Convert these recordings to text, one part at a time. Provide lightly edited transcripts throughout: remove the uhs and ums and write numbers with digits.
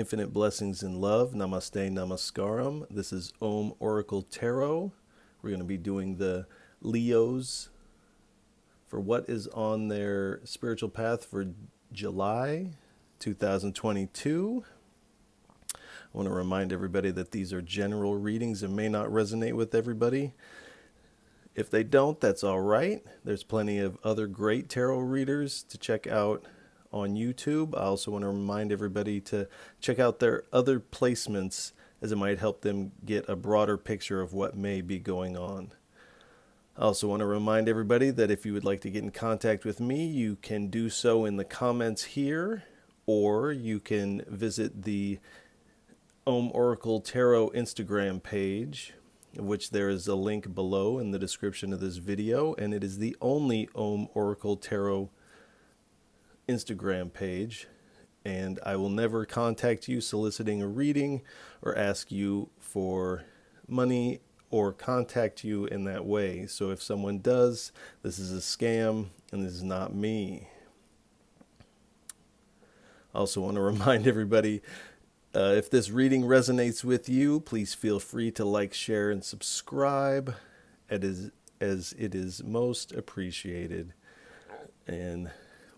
Infinite blessings and love. Namaste, namaskaram. This is Om Oracle Tarot. We're going to be doing the Leos for what is on their spiritual path for July 2022. I want to remind everybody that these are general readings and may not resonate with everybody. If they don't, that's all right. There's plenty of other great tarot readers to check out on YouTube. I also want to remind everybody to check out their other placements, as it might help them get a broader picture of what may be going on. I also want to remind everybody that if you would like to get in contact with me, you can do so in the comments here, or you can visit the Om Oracle Tarot Instagram page, of which there is a link below in the description of this video, and it is the only Om Oracle Tarot Instagram page, and I will never contact you soliciting a reading or ask you for money or contact you in that way. So if someone does, this is a scam and this is not me. I also want to remind everybody, if this reading resonates with you, please feel free to like, share, and subscribe, as it is most appreciated. And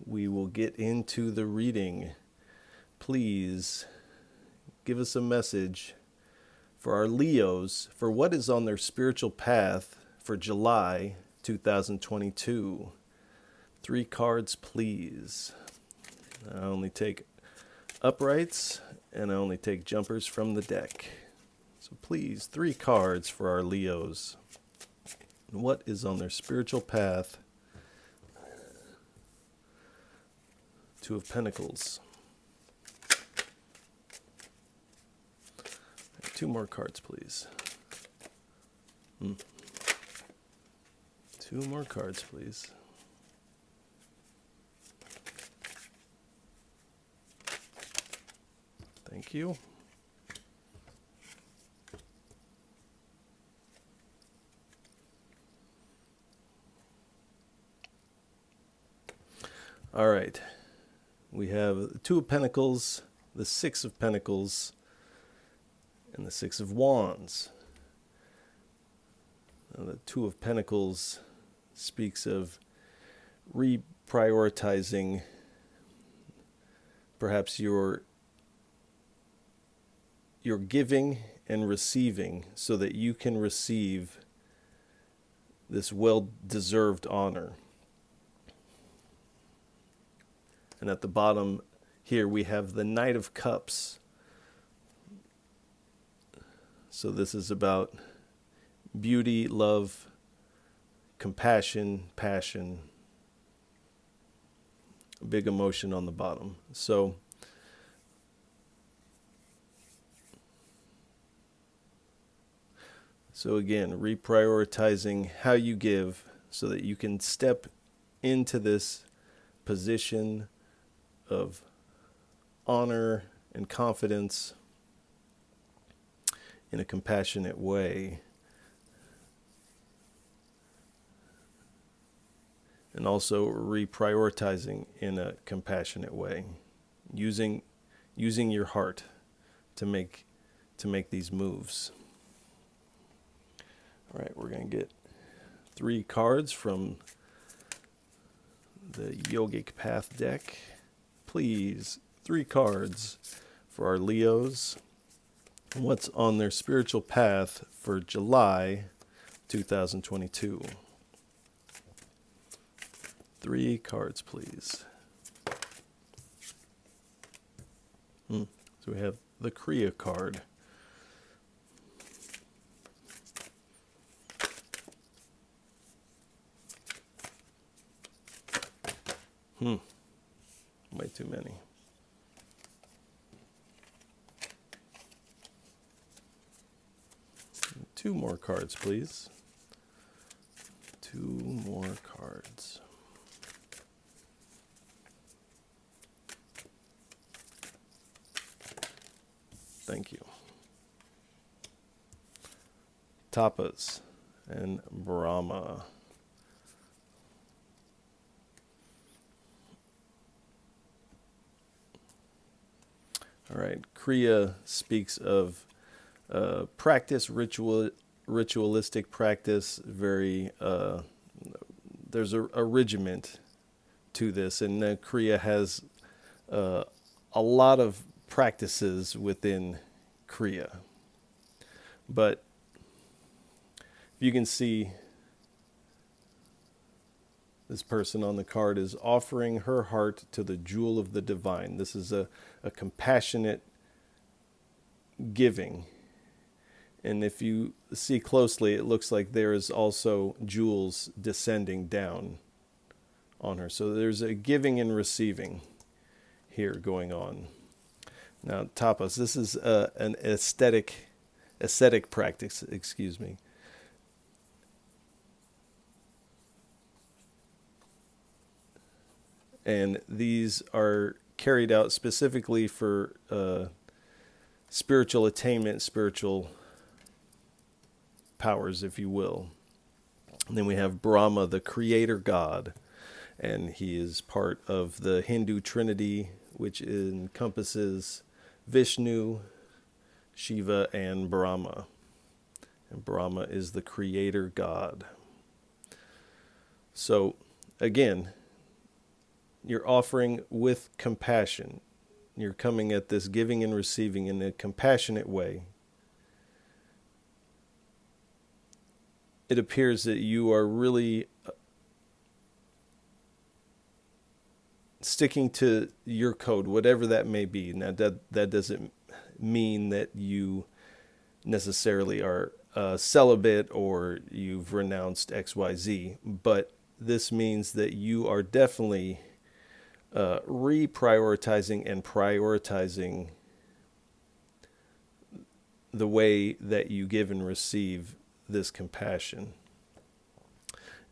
we will get into the reading. Please give us a message for our Leos for what is on their spiritual path for July 2022. 3 cards, please. I only take uprights and I only take jumpers from the deck. So please, 3 cards for our Leos. What is on their spiritual path? 2 of Pentacles. 2 more cards, please. 2 more cards, please. Thank you. All right. We have the 2 of Pentacles, the 6 of Pentacles, and the 6 of Wands. Now, the 2 of Pentacles speaks of reprioritizing perhaps your giving and receiving so that you can receive this well-deserved honor. And at the bottom here we have the Knight of Cups. So this is about beauty, love, compassion, passion, big emotion on the bottom. So again, reprioritizing how you give so that you can step into this position of honor and confidence in a compassionate way. And also reprioritizing in a compassionate way. Using your heart to make these moves. All right, we're going to get 3 cards from the Yogic Path deck. Please, 3 cards for our Leos. What's on their spiritual path for July 2022? 3 cards, please. So we have the Kriya card. Way too many. Two more cards, please. 2 more cards. Thank you. Tapas and Brahma. All right. Kriya speaks of practice, ritualistic practice. Very there's a regiment to this, and Kriya has a lot of practices within Kriya. But you can see this person on the card is offering her heart to the jewel of the divine. This is a compassionate giving. And if you see closely, it looks like there is also jewels descending down on her. So there's a giving and receiving here going on. Now, tapas, this is an ascetic practice, excuse me. And these are carried out specifically for spiritual attainment, spiritual powers, if you will. And then we have Brahma, the creator god, and he is part of the Hindu trinity, which encompasses Vishnu, Shiva, and Brahma. And Brahma is the creator god. So, again, you're offering with compassion. You're coming at this giving and receiving in a compassionate way. It appears that you are really sticking to your code, whatever that may be. Now, that doesn't mean that you necessarily are celibate or you've renounced XYZ, but this means that you are definitely reprioritizing and prioritizing the way that you give and receive this compassion.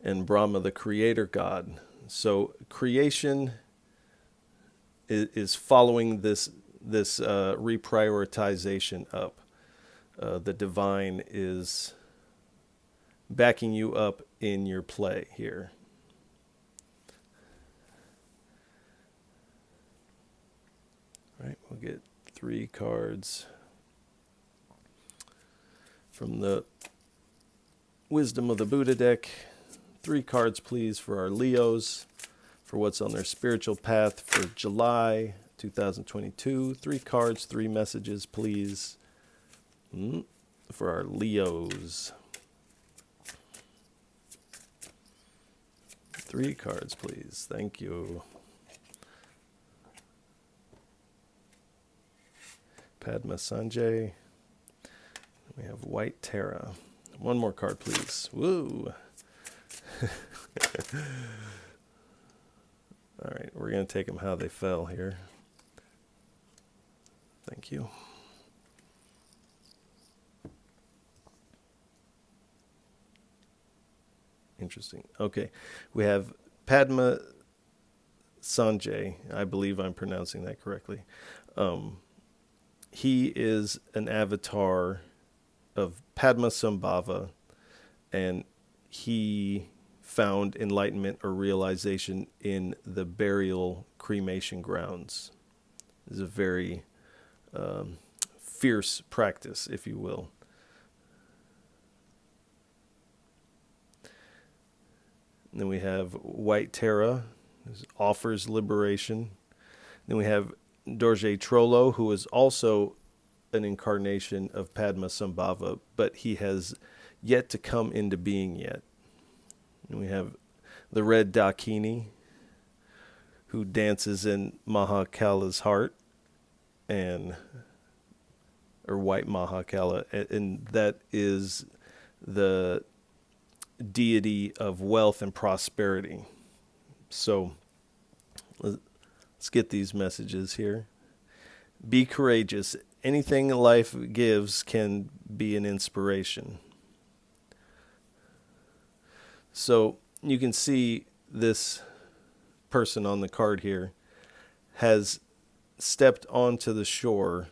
And Brahma, the creator god. So creation is following this reprioritization up. The divine is backing you up in your play here. All right, we'll get 3 cards from the Wisdom of the Buddha deck. 3 cards, please, for our Leos, for what's on their spiritual path for July 2022. 3 cards, 3 messages, please, for our Leos. 3 cards, please. Thank you. Padma Sanjay. We have White Tara. 1 more card, please. Woo! All right, we're going to take them how they fell here. Thank you. Interesting. Okay, we have Padma Sanjay. I believe I'm pronouncing that correctly. He is an avatar of Padmasambhava, and he found enlightenment or realization in the burial cremation grounds. It's a very fierce practice, if you will. And then we have White Tara, who offers liberation. Then we have Dorje Trollo, who is also an incarnation of Padmasambhava, but he has yet to come into being yet. And we have the Red Dakini, who dances in Mahakala's heart, or White Mahakala, and that is the deity of wealth and prosperity. So let's get these messages here. Be courageous. Anything life gives can be an inspiration. So you can see this person on the card here has stepped onto the shore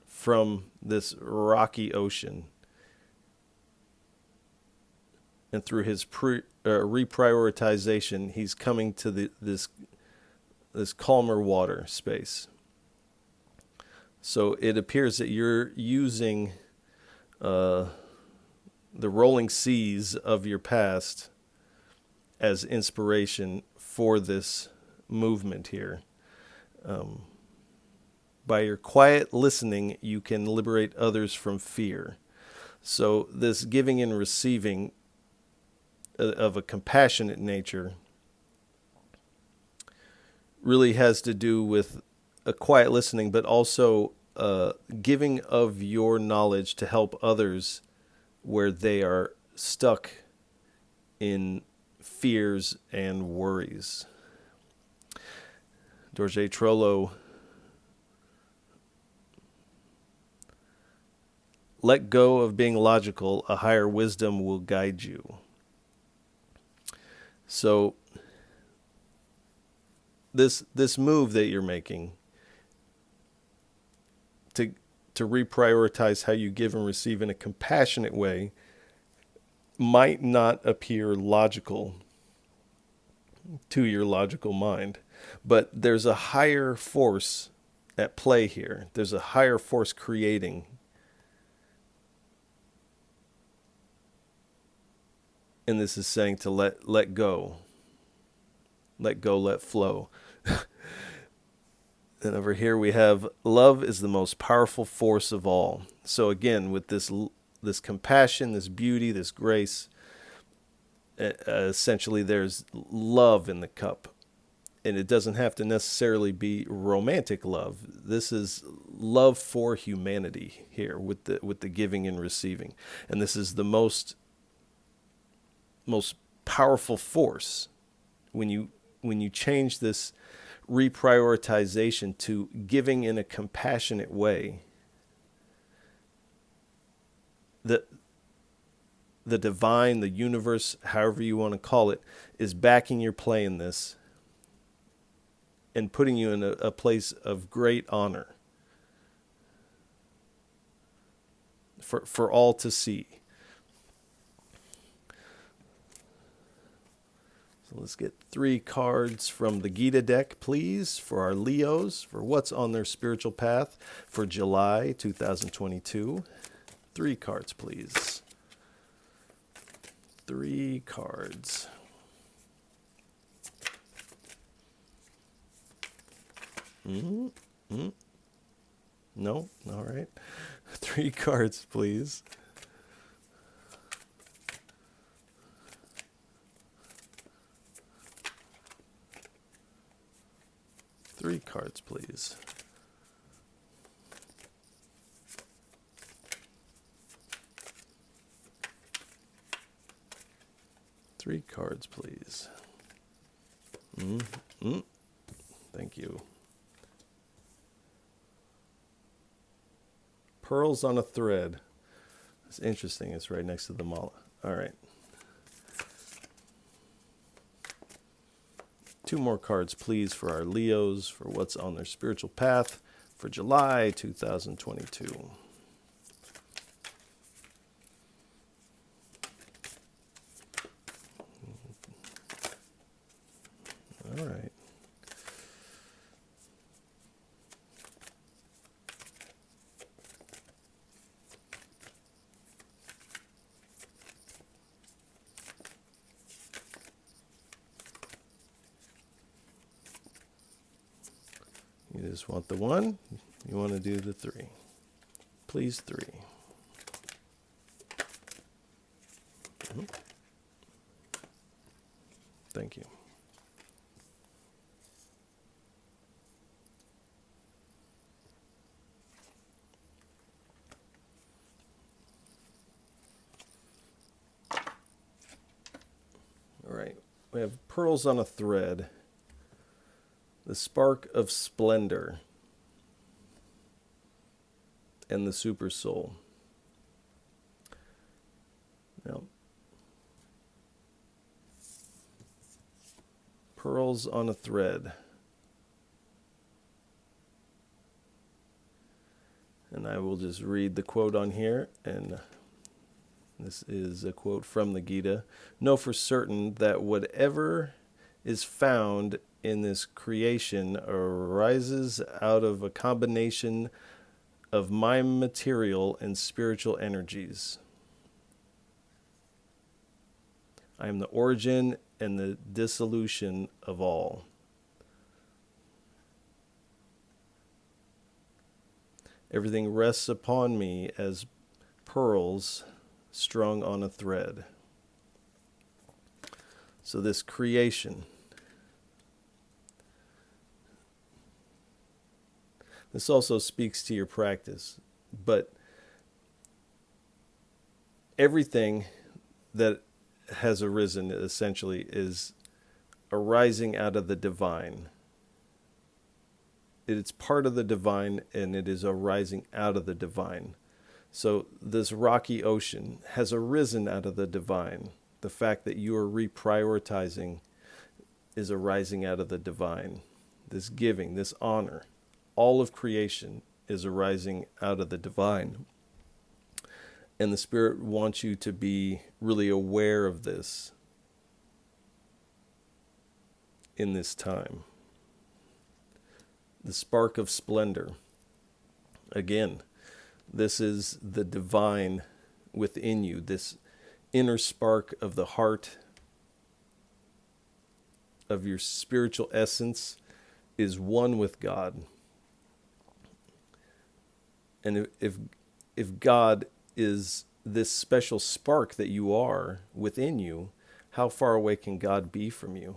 from this rocky ocean. And through his reprioritization, he's coming to this calmer water space. So it appears that you're using the rolling seas of your past as inspiration for this movement here. By your quiet listening, you can liberate others from fear. So this giving and receiving of a compassionate nature really has to do with a quiet listening, but also giving of your knowledge to help others where they are stuck in fears and worries. Dorje Trollo, let go of being logical, a higher wisdom will guide you. So this move that you're making to reprioritize how you give and receive in a compassionate way might not appear logical to your logical mind, but there's a higher force at play here. There's a higher force creating. And this is saying to let go. Let go, let flow. And over here we have love is the most powerful force of all. So again, with this compassion, this beauty, this grace, essentially there's love in the cup. And it doesn't have to necessarily be romantic love. This is love for humanity here with the giving and receiving. And this is the most powerful force when you change this reprioritization to giving in a compassionate way. The divine, the universe, however you want to call it, is backing your play in this and putting you in a place of great honor for all to see. So let's get 3 cards from the Gita deck, please, for our Leos, for what's on their spiritual path for July 2022. 3 cards, please. 3 cards. No? All right. 3 cards, please. 3 cards, please. Three cards, please. Thank you. Pearls on a thread. It's interesting. It's right next to the mala. All right. 2 more cards, please, for our Leos, for what's on their spiritual path for July 2022. All right. You just want the 1. You want to do the 3. Please, 3. Thank you. All right. We have pearls on a thread. The spark of splendor and the super soul. Now, pearls on a thread. And I will just read the quote on here, and this is a quote from the Gita. Know for certain that whatever is found in this creation arises out of a combination of my material and spiritual energies. I am the origin and the dissolution of all. Everything rests upon me as pearls strung on a thread. So this creation, this also speaks to your practice, but everything that has arisen essentially is arising out of the divine. It's part of the divine, and it is arising out of the divine. So this rocky ocean has arisen out of the divine. The fact that you are reprioritizing is arising out of the divine. This giving, this honor, all of creation is arising out of the divine. And the Spirit wants you to be really aware of this in this time. The spark of splendor. Again, this is the divine within you, this inner spark of the heart, of your spiritual essence, is one with God. And if God is this special spark that you are within you, how far away can God be from you?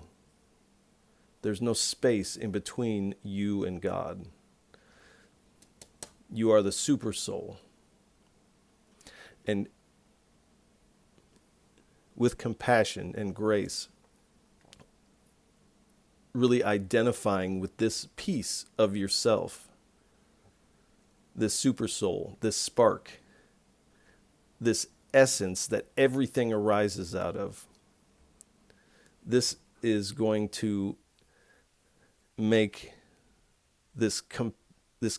There's no space in between you and God. You are the super soul. And with compassion and grace, really identifying with this piece of yourself, this super soul, this spark, this essence that everything arises out of. This is going to make this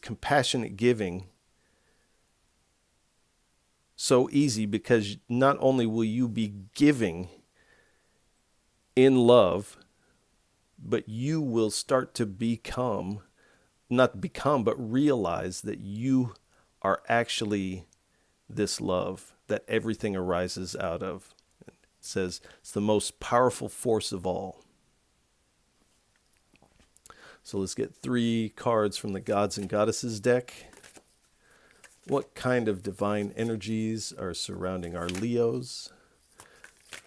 compassionate giving so easy, because not only will you be giving in love, but you will start to but realize that you are actually this love that everything arises out of. It says it's the most powerful force of all. So let's get 3 cards from the Gods and Goddesses deck. What kind of divine energies are surrounding our Leos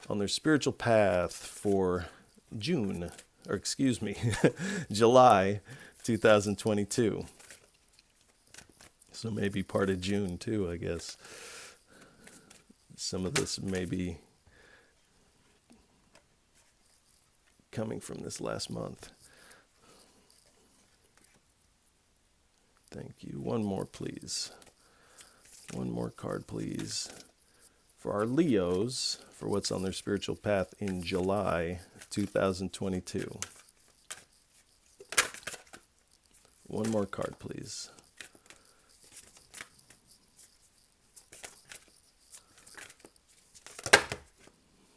on their spiritual path for July 2022? So maybe part of June too, I guess. Some of this may be coming from this last month. Thank you. One more, please. One more card, please. For our Leos, for what's on their spiritual path in July 2022. One more card, please.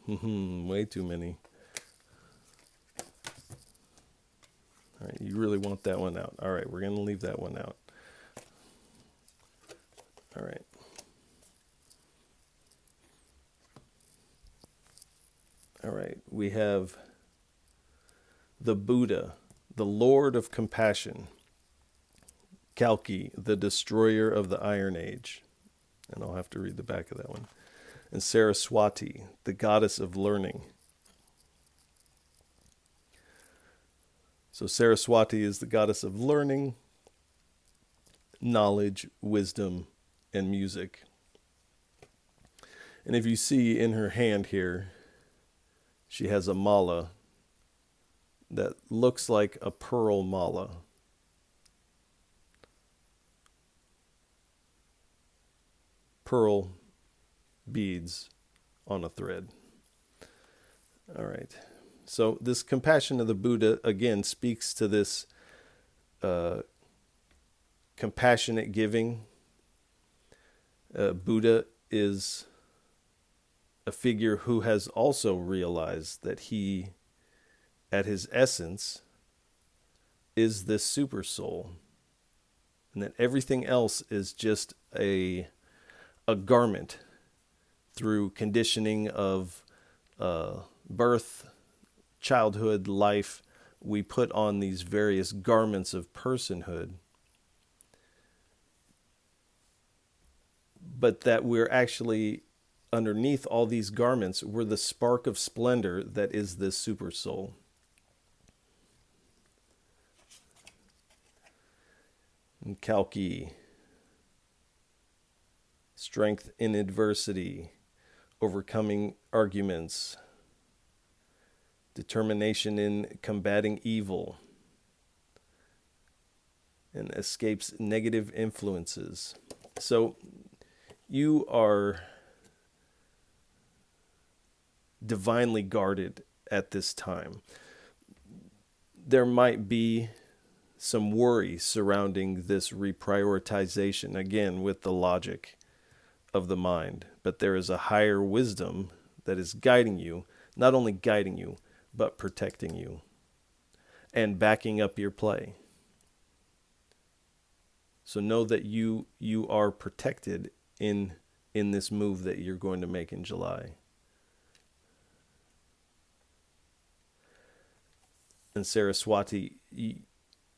Way too many. All right, you really want that one out. All right, we're going to leave that one out. All right. All right, we have the Buddha, the Lord of Compassion, Kalki, the destroyer of the Iron Age. And I'll have to read the back of that one. And Saraswati, the goddess of learning. So Saraswati is the goddess of learning, knowledge, wisdom, and music. And if you see in her hand here, she has a mala that looks like a pearl mala. Pearl beads on a thread. All right. So this compassion of the Buddha, again, speaks to this compassionate giving. Buddha is a figure who has also realized that he, at his essence, is this super soul. and that everything else is just a garment through conditioning of birth, childhood, life. We put on these various garments of personhood, but that we're actually underneath all these garments, we're the spark of splendor that is this super soul. And Kalki, strength in adversity, overcoming arguments, determination in combating evil, and escapes negative influences. So you are divinely guarded at this time. There might be some worry surrounding this reprioritization, again, with the logic of the mind. But there is a higher wisdom that is guiding you, not only guiding you, but protecting you and backing up your play. So know that you are protected in this move that you're going to make in July. And Saraswati,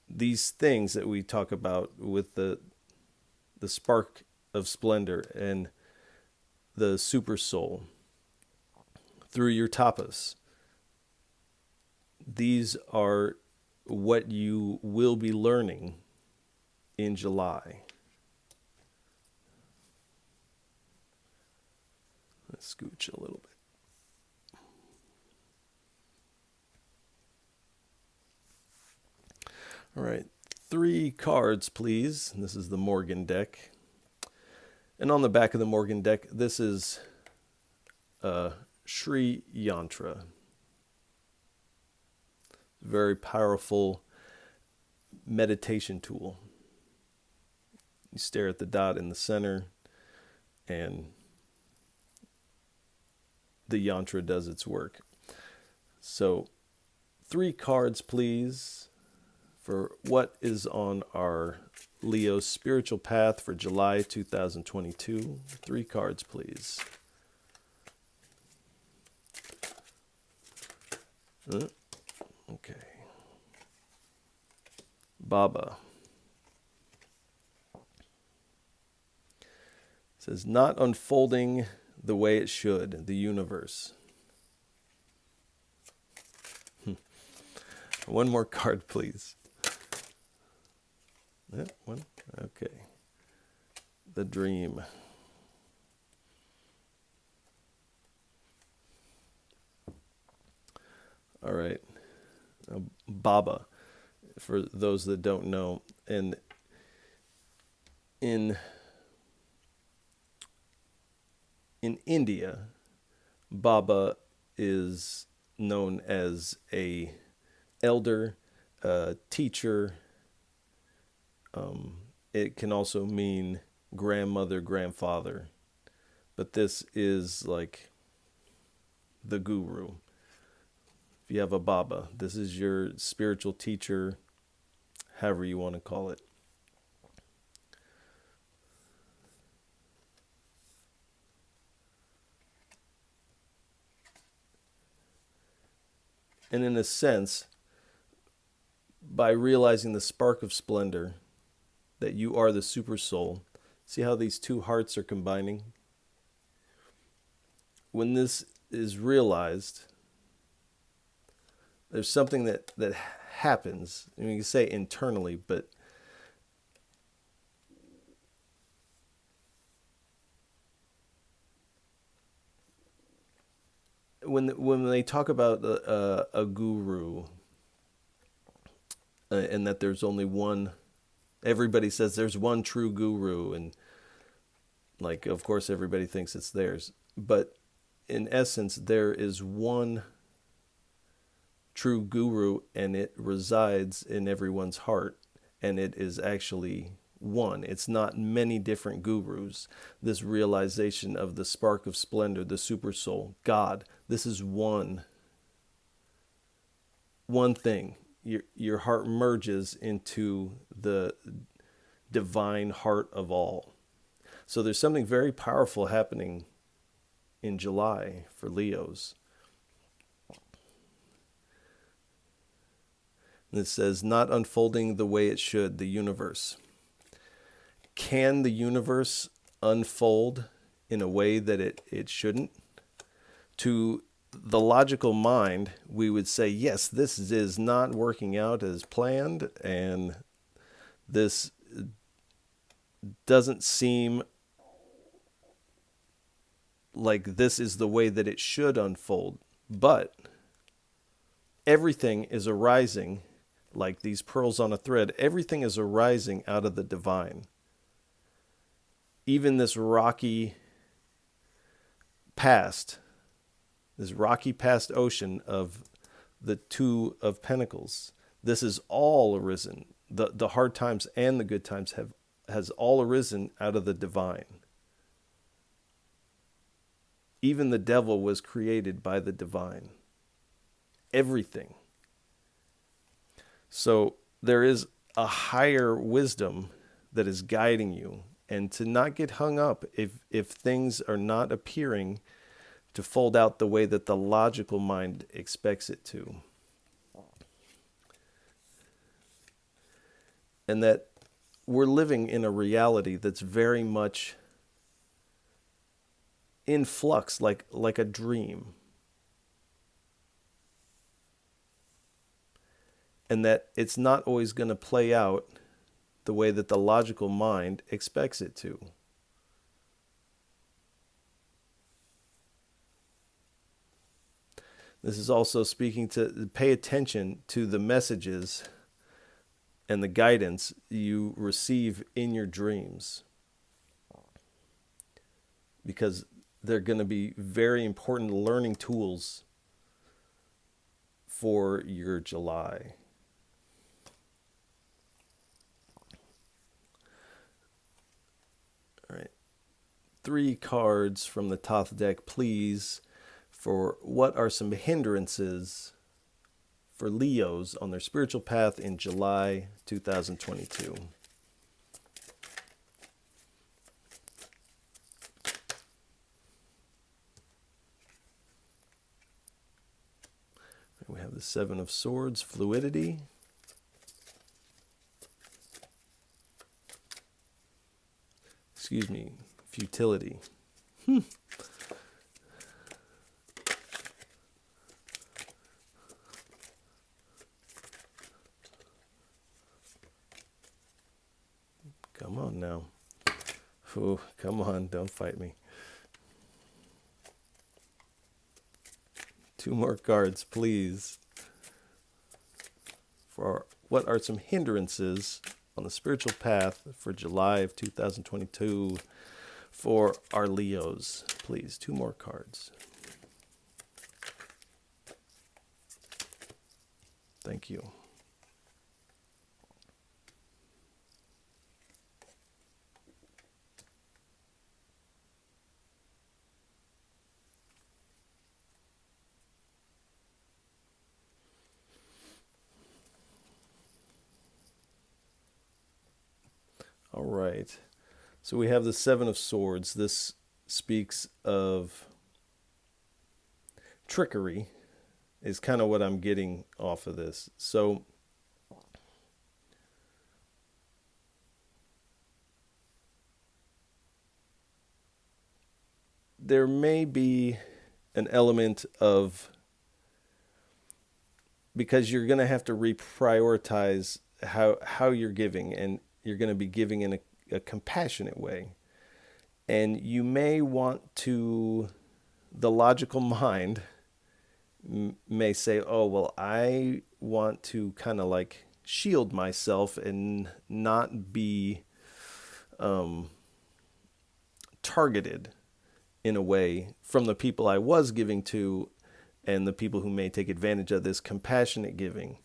these things that we talk about with the spark of splendor and the super soul through your tapas, these are what you will be learning in July. Let's scooch a little bit. All right, 3 cards, please. This is the Morgan deck. And on the back of the Morgan deck, this is Sri Yantra. Very powerful meditation tool. You stare at the dot in the center, and the yantra does its work. So 3 cards, please, for what is on our Leo spiritual path for July 2022. 3 cards, please. Okay. Baba. It says, not unfolding the way it should, the universe. 1 more card, please. One. Okay. The dream. All right. Baba, for those that don't know, and in India, Baba is known as a elder, teacher. It can also mean grandmother, grandfather, but this is like the guru. If you have a Baba, this is your spiritual teacher, however you want to call it. And in a sense, by realizing the spark of splendor, that you are the super soul, see how these 2 hearts are combining? When this is realized, there's something that happens. I mean, you can say internally, but when they talk about a guru, and that there's only one, everybody says there's one true guru, and like, of course, everybody thinks it's theirs. But in essence, there is one true guru, and it resides in everyone's heart, and it is actually one. It's not many different gurus. This realization of the spark of splendor, the super soul, God, this is one thing. Your heart merges into the divine heart of all. So there's something very powerful happening in July for Leos. And it says, not unfolding the way it should, the universe. Can the universe unfold in a way that it shouldn't? To the logical mind, we would say, yes, this is not working out as planned, and this doesn't seem like this is the way that it should unfold. But everything is arising, like these pearls on a thread, everything is arising out of the divine. Even this rocky past, this rocky past ocean of the Two of Pentacles, this is all arisen. The hard times and the good times has all arisen out of the divine. Even the devil was created by the divine. Everything. So there is a higher wisdom that is guiding you, and to not get hung up if things are not appearing to fold out the way that the logical mind expects it to. And that we're living in a reality that's very much in flux, like a dream. And that it's not always going to play out the way that the logical mind expects it to. This is also speaking to pay attention to the messages and the guidance you receive in your dreams, because they're going to be very important learning tools for your July. All right. 3 cards from the Thoth deck, please, for what are some hindrances for Leos on their spiritual path in July 2022. We have the 7 of Swords, fluidity. Excuse me, futility. Come on now. Ooh, come on, don't fight me. 2 more cards, please. For what are some hindrances on the spiritual path for July of 2022 for our Leos? Please, 2 more cards. Thank you. All right. So we have the 7 of Swords. This speaks of trickery, is kind of what I'm getting off of this. So there may be an element of, because you're going to have to reprioritize how you're giving, and you're going to be giving in a compassionate way. And you may want to, the logical mind may say, oh, well, I want to kind of like shield myself and not be targeted in a way from the people I was giving to, and the people who may take advantage of this compassionate giving.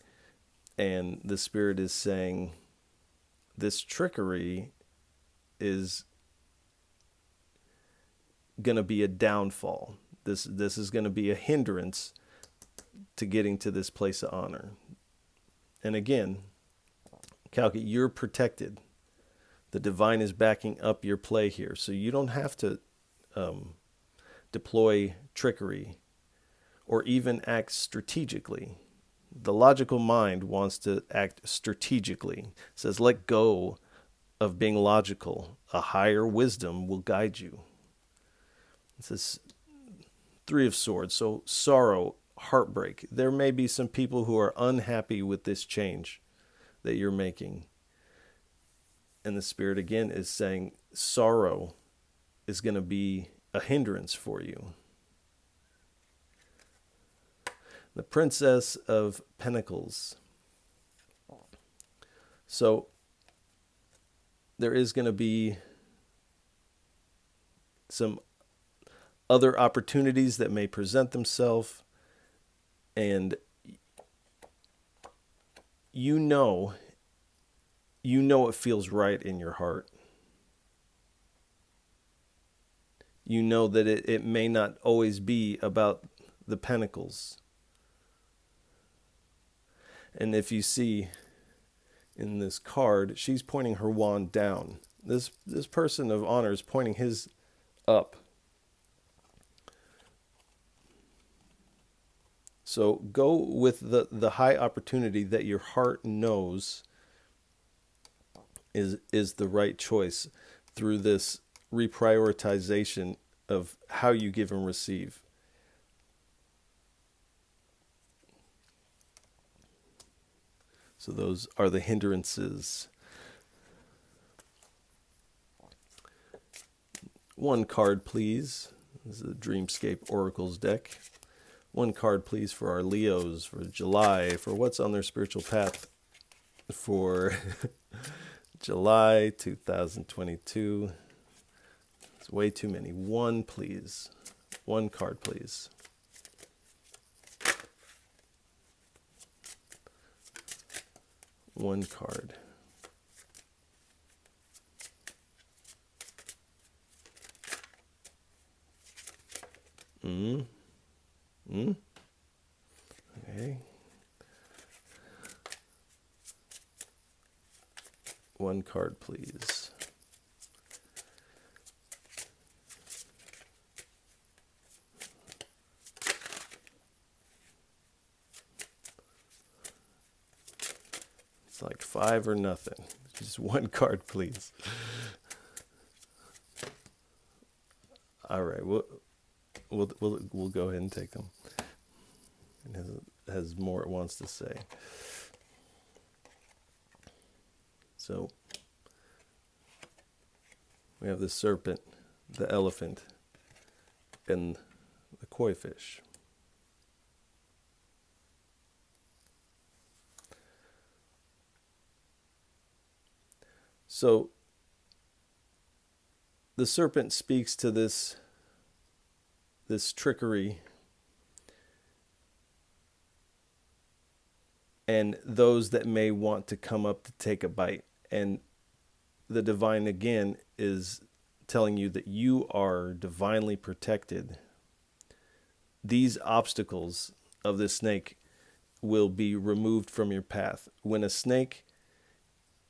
And the Spirit is saying, this trickery is going to be a downfall. This is going to be a hindrance to getting to this place of honor. And again, Kalki, you're protected. The divine is backing up your play here. So you don't have to deploy trickery or even act strategically. The logical mind wants to act strategically. It says, let go of being logical. A higher wisdom will guide you. It says Three of Swords. So sorrow, heartbreak. There may be some people who are unhappy with this change that you're making. And the Spirit again is saying sorrow is going to be a hindrance for you. The Princess of Pentacles. So there is going to be some other opportunities that may present themselves, and you know it feels right in your heart. You know that it may not always be about the pentacles. And if you see in this card, she's pointing her wand down. This person of honor is pointing his up. So go with the high opportunity that your heart knows is the right choice through this reprioritization of how you give and receive. So those are the hindrances. One card, please. This is the Dreamscape Oracles deck. One card, please, for our Leos for July, for what's on their spiritual path for July 2022. It's way too many. One, please. One card, please. One card. Okay. One card, please. It's like 5 or nothing. Just one card, please. All right, we'll go ahead and take them. It has more it wants to say. So we have the serpent, the elephant, and the koi fish. So the serpent speaks to this trickery and those that may want to come up to take a bite. And the divine, again, is telling you that you are divinely protected. These obstacles of this snake will be removed from your path. When a snake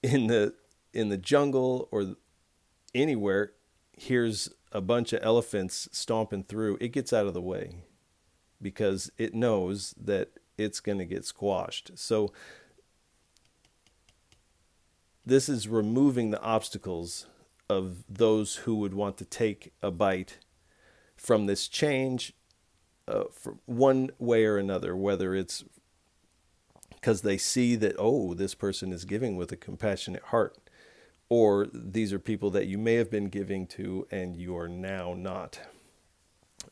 in the jungle or anywhere hears a bunch of elephants stomping through, it gets out of the way because it knows that it's going to get squashed. So this is removing the obstacles of those who would want to take a bite from this change for one way or another, whether it's because they see that, oh, this person is giving with a compassionate heart, or these are people that you may have been giving to and you are now not.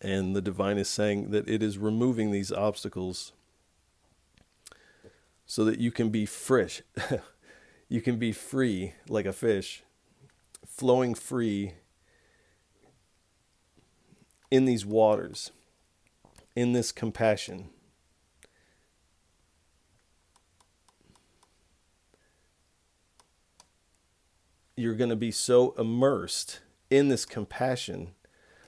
And the divine is saying that it is removing these obstacles so that you can be fresh. You can be free like a fish, flowing free in these waters, in this compassion. You're going to be so immersed in this compassion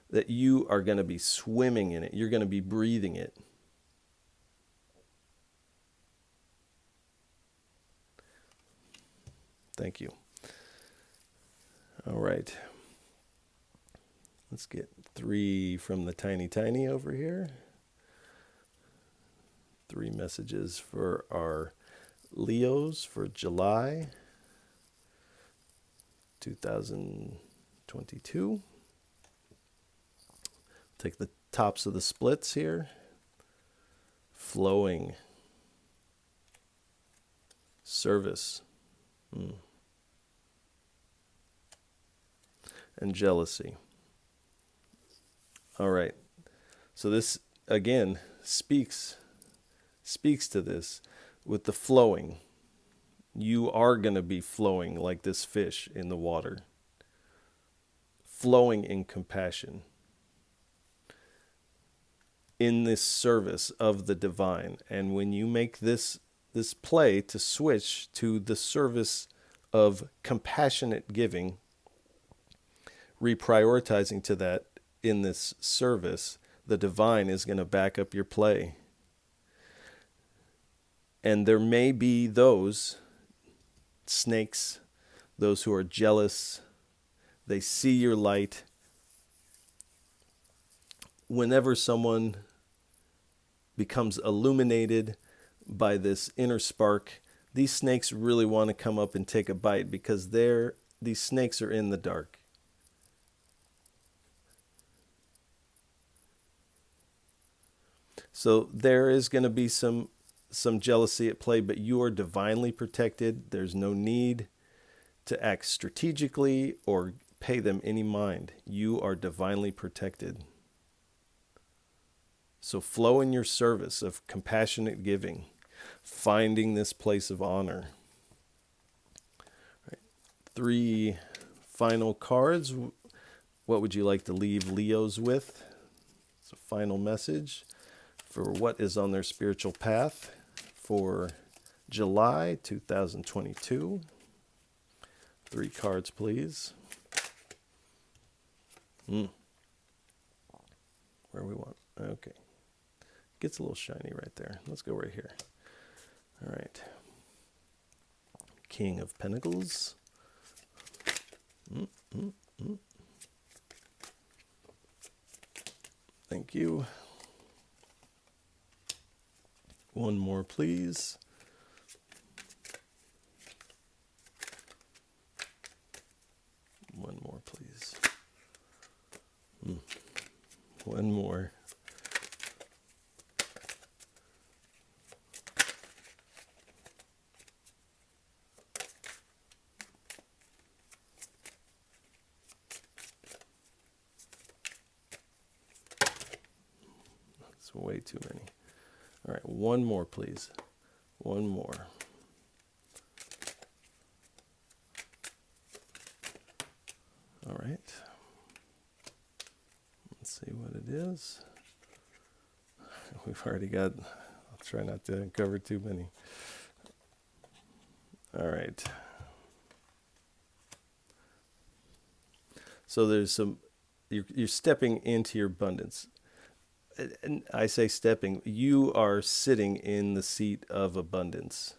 that you are going to be swimming in it. You're going to be breathing it. Thank you. All right. Let's get 3 from the tiny over here. 3 messages for our Leos for July 2022. Take the tops of the splits here. Flowing. Service. And jealousy. All right. So this, again, speaks to this with the flowing. You are going to be flowing like this fish in the water. Flowing in compassion. In this service of the divine. And when you make this play to switch to the service of compassionate giving, reprioritizing to that in this service, the divine is going to back up your play. And there may be those snakes, those who are jealous, they see your light. Whenever someone becomes illuminated by this inner spark, these snakes really want to come up and take a bite because these snakes are in the dark. So there is going to be some jealousy at play, but you are divinely protected. There's no need to act strategically or pay them any mind. You are divinely protected. So flow in your service of compassionate giving, finding this place of honor. Right. 3 final cards. What would you like to leave Leos with? It's a final message for what is on their spiritual path for July 2022. 3 cards, please. Where we want. Okay. Gets a little shiny right there. Let's go right here. All right. King of Pentacles. Thank you. 1 more, please. One more, please. 1 more. That's way too many. All right, 1 more, please. 1 more. All right. Let's see what it is. We've already got, I'll try not to cover too many. All right. So there's you're stepping into your abundance. And I say stepping, you are sitting in the seat of abundance.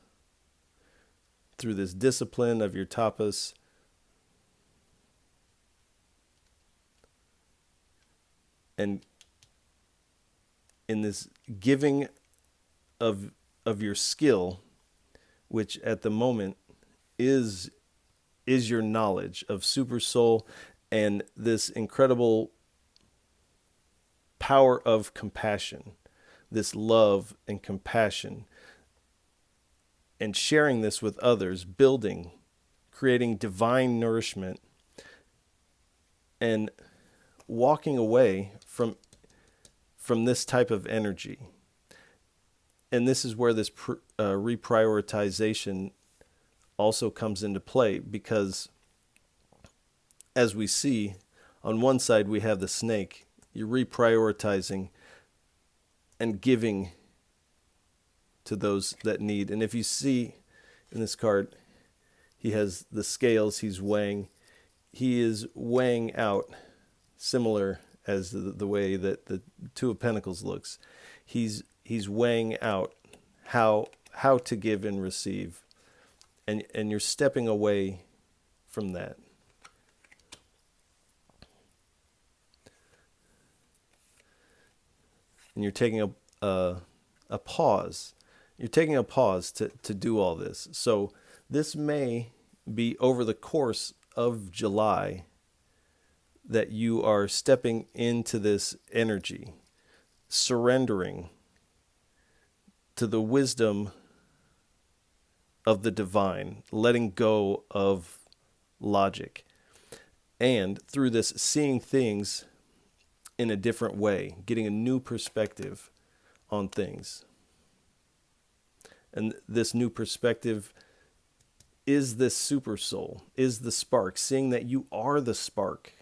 Through this discipline of your tapas, and in this giving of your skill, which at the moment is your knowledge of Super Soul and this incredible power of compassion, this love and compassion, and sharing this with others, building, creating divine nourishment, and walking away from this type of energy. And this is where this reprioritization also comes into play, because as we see, on one side we have the snake. You're reprioritizing and giving to those that need. And if you see in this card, he has the scales he's weighing. He is weighing out, similar as the way that the 2 of Pentacles looks. He's weighing out how to give and receive. And you're stepping away from that. and you're taking a pause. You're taking a pause to do all this. So this may be over the course of July that you are stepping into this energy, surrendering to the wisdom of the divine, letting go of logic, and through this seeing things in a different way, getting a new perspective on things. And this new perspective is this super soul, is the spark, seeing that you are the spark,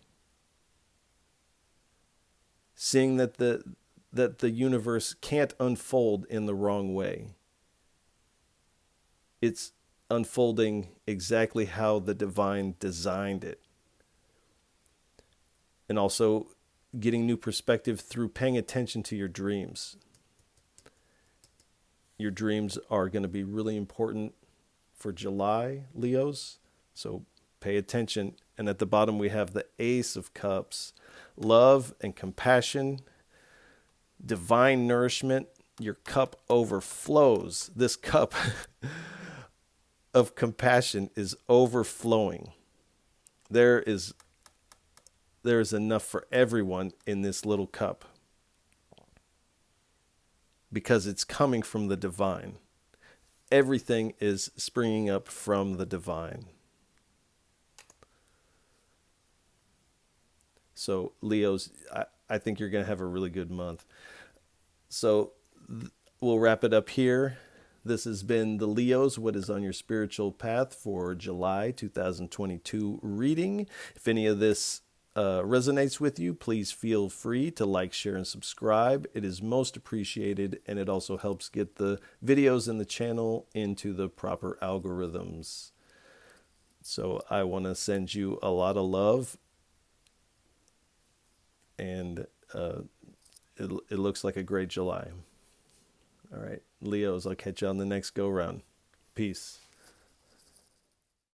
seeing that the universe can't unfold in the wrong way. It's unfolding exactly how the divine designed it. And also getting new perspective through paying attention to your dreams. Your dreams are going to be really important for July, Leos. So pay attention. And at the bottom we have the Ace of Cups. Love and compassion, divine nourishment. Your cup overflows. This cup of compassion is overflowing. There is enough for everyone in this little cup because it's coming from the divine. Everything is springing up from the divine. So Leos, I think you're going to have a really good month. So we'll wrap it up here. This has been the Leos, What is on Your Spiritual Path for July 2022 reading. If any of this resonates with you, please feel free to like, share, and subscribe. It is most appreciated, and it also helps get the videos in the channel into the proper algorithms. So I want to send you a lot of love, and it looks like a great July. All right, Leos, I'll catch you on the next go-round. Peace.